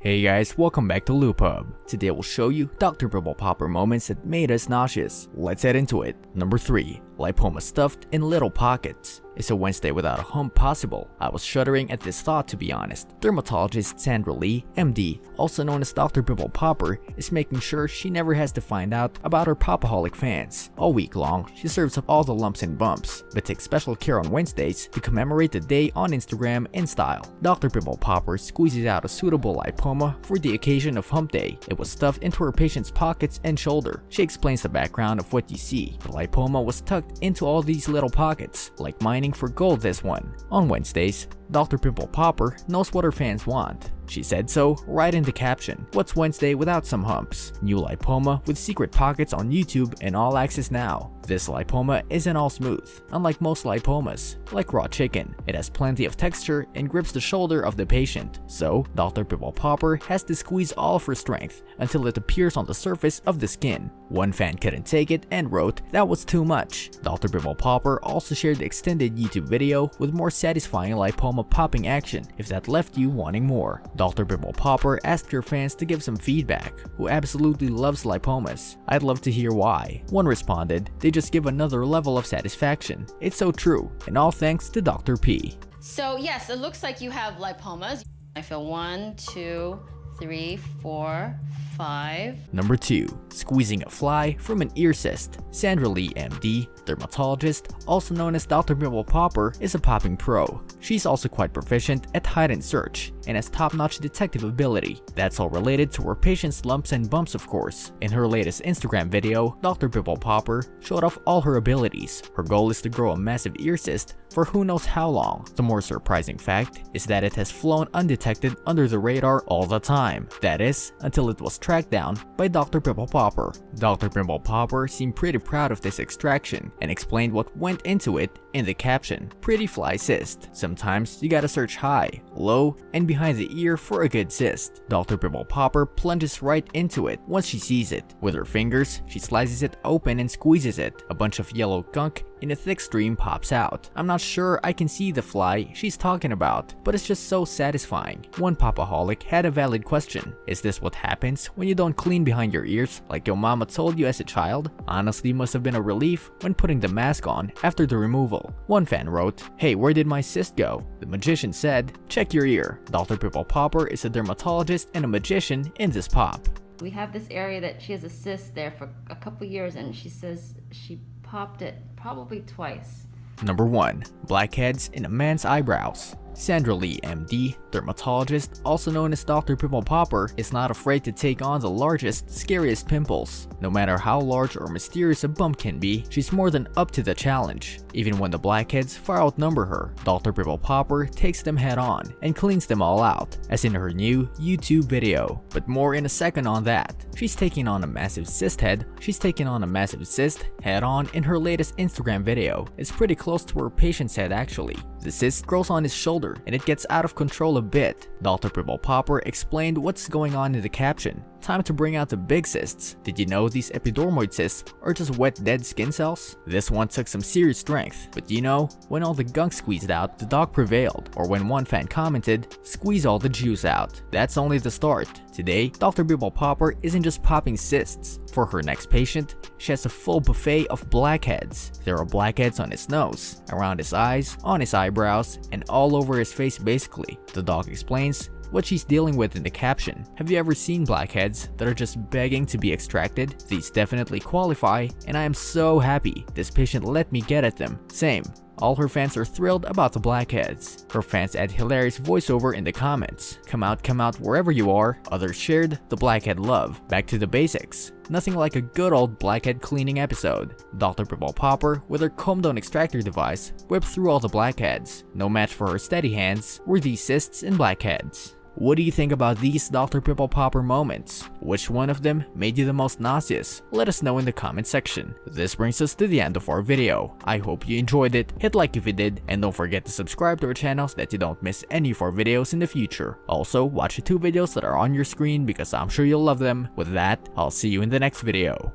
Hey guys, welcome back to LoopHub. Today we'll show you Dr. Pimple Popper moments that made us nauseous. Let's head into it. Number 3. Lipoma stuffed in little pockets. It's a Wednesday without a hump possible. I was shuddering at this thought, to be honest. Dermatologist Sandra Lee, MD, also known as Dr. Pimple Popper, is making sure she never has to find out about her popaholic fans. All week long, she serves up all the lumps and bumps, but takes special care on Wednesdays to commemorate the day on Instagram in style. Dr. Pimple Popper squeezes out a suitable lipoma for the occasion of Hump Day. It was stuffed into her patient's pockets and shoulder. She explains the background of what you see. The lipoma was tucked into all these little pockets, like mining for gold this one. On Wednesdays, Dr. Pimple Popper knows what her fans want. She said so right in the caption. What's Wednesday without some humps? New lipoma with secret pockets on YouTube and all access now. This lipoma isn't all smooth. Unlike most lipomas, like raw chicken, it has plenty of texture and grips the shoulder of the patient. So, Dr. Pimple Popper has to squeeze all of her strength until it appears on the surface of the skin. One fan couldn't take it and wrote, "That was too much." Dr. Pimple Popper also shared the extended YouTube video with more satisfying lipoma popping action if that left you wanting more. Dr. Pimple Popper asked her fans to give some feedback, who absolutely loves lipomas. "I'd love to hear why." One responded, "They just give another level of satisfaction. It's so true, and all thanks to Dr. P." So yes, it looks like you have lipomas. I feel 1, 2, 3, 4, 5. Number 2. Squeezing a fly from an ear cyst. Sandra Lee, MD, dermatologist, also known as Dr. Pimple Popper, is a popping pro. She's also quite proficient at hide and search and has top-notch detective ability. That's all related to her patient's lumps and bumps, of course. In her latest Instagram video, Dr. Pimple Popper showed off all her abilities. Her goal is to grow a massive ear cyst for who knows how long. The more surprising fact is that it has flown undetected under the radar all the time. That is, until it was tracked down by Dr. Pimple Popper. Dr. Pimple Popper seemed pretty proud of this extraction and explained what went into it in the caption, "Pretty fly cyst. Sometimes you gotta search high, low, and behind the ear for a good cyst." Dr. Pimple Popper plunges right into it once she sees it. With her fingers, she slices it open and squeezes it. A bunch of yellow gunk in a thick stream pops out. I'm not sure I can see the fly she's talking about, but it's just so satisfying. One popaholic had a valid question. Is this what happens when you don't clean behind your ears like your mama told you as a child? Honestly, must have been a relief when putting the mask on after the removal. One fan wrote, "Hey, where did my cyst go?" The magician said, "Check your ear." Dr. Pimple Popper is a dermatologist and a magician in this pop. We have this area that she has a cyst there for a couple years, and she says she popped it probably twice. Number 1. Blackheads in a man's eyebrows. Sandra Lee, MD, dermatologist, also known as Dr. Pimple Popper, is not afraid to take on the largest, scariest pimples. No matter how large or mysterious a bump can be, she's more than up to the challenge. Even when the blackheads far outnumber her, Dr. Pimple Popper takes them head on and cleans them all out, as in her new YouTube video. But more in a second on that. She's taking on a massive cyst head head on in her latest Instagram video. It's pretty close to her patient's head actually. The cyst grows on his shoulder and it gets out of control a bit. Dr. Pimple Popper explained what's going on in the caption. "Time to bring out the big cysts. Did you know these epidermoid cysts are just wet dead skin cells? This one took some serious strength. But you know, when all the gunk squeezed out, the dog prevailed." Or when one fan commented, "Squeeze all the juice out. That's only the start." Today, Dr. Pimple Popper isn't just popping cysts. For her next patient, she has a full buffet of blackheads. There are blackheads on his nose, around his eyes, on his eyebrows, and all over his face basically. The dog explains what she's dealing with in the caption. "Have you ever seen blackheads that are just begging to be extracted? These definitely qualify, and I am so happy this patient let me get at them." Same. All her fans are thrilled about the blackheads. Her fans add hilarious voiceover in the comments. Come out wherever you are." Others shared the blackhead love. Back to the basics. Nothing like a good old blackhead cleaning episode. Dr. Pimple Popper, with her comb down extractor device, whipped through all the blackheads. No match for her steady hands were these cysts and blackheads. What do you think about these Dr. Pimple Popper moments? Which one of them made you the most nauseous? Let us know in the comment section. This brings us to the end of our video. I hope you enjoyed it. Hit like if you did, and don't forget to subscribe to our channel so that you don't miss any of our videos in the future. Also, watch the 2 videos that are on your screen because I'm sure you'll love them. With that, I'll see you in the next video.